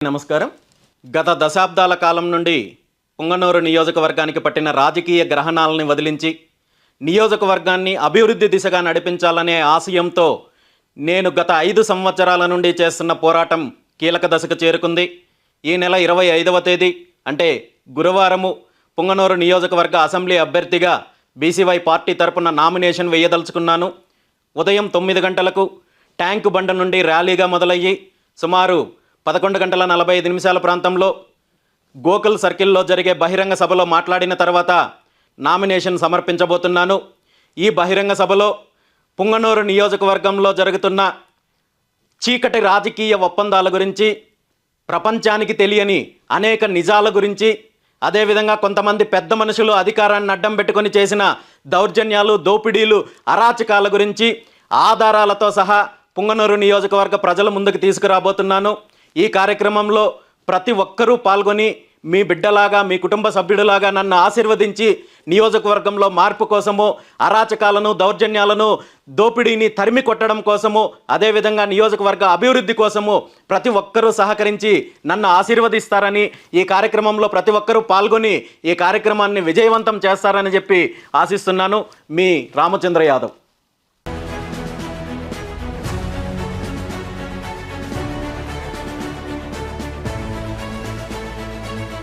నమస్కారం. గత దశాబ్దాల కాలం నుండి పుంగనూరు నియోజకవర్గానికి పట్టిన రాజకీయ గ్రహణాలని వదిలించి నియోజకవర్గాన్ని అభివృద్ధి దిశగా నడిపించాలనే ఆశయంతో నేను గత 5 సంవత్సరాల నుండి చేస్తున్న పోరాటం కీలక దశకు చేరుకుంది. ఈ నెల 25వ తేదీ అంటే గురువారము పుంగనూరు నియోజకవర్గ అసెంబ్లీ అభ్యర్థిగా బీసీవై పార్టీ తరపున నామినేషన్ వేయదలుచుకున్నాను. ఉదయం 9 గంటలకు ట్యాంకు బండ నుండి ర్యాలీగా మొదలయ్యి సుమారు 11:45 ప్రాంతంలో గోకుల్ సర్కిల్లో జరిగే బహిరంగ సభలో మాట్లాడిన తర్వాత నామినేషన్ సమర్పించబోతున్నాను. ఈ బహిరంగ సభలో పుంగనూరు నియోజకవర్గంలో జరుగుతున్న చీకటి రాజకీయ ఒప్పందాల గురించి, ప్రపంచానికి తెలియని అనేక నిజాల గురించి, అదేవిధంగా కొంతమంది పెద్ద మనుషులు అధికారాన్ని అడ్డం పెట్టుకొని చేసిన దౌర్జన్యాలు, దోపిడీలు, అరాచకాల గురించి ఆధారాలతో సహా పుంగనూరు నియోజకవర్గ ప్రజల ముందుకు తీసుకురాబోతున్నాను. ఈ కార్యక్రమంలో ప్రతి ఒక్కరూ పాల్గొని మీ బిడ్డలాగా, మీ కుటుంబ సభ్యుడిలాగా నన్ను ఆశీర్వదించి నియోజకవర్గంలో మార్పు కోసము, అరాచకాలను, దౌర్జన్యాలను, దోపిడీని తరిమి కొట్టడం కోసము, అదేవిధంగా నియోజకవర్గ అభివృద్ధి కోసము ప్రతి ఒక్కరూ సహకరించి నన్ను ఆశీర్వదిస్తారని, ఈ కార్యక్రమంలో ప్రతి ఒక్కరూ పాల్గొని ఈ కార్యక్రమాన్ని విజయవంతం చేస్తారని చెప్పి ఆశిస్తున్నాను. మీ రామచంద్ర యాదవ్.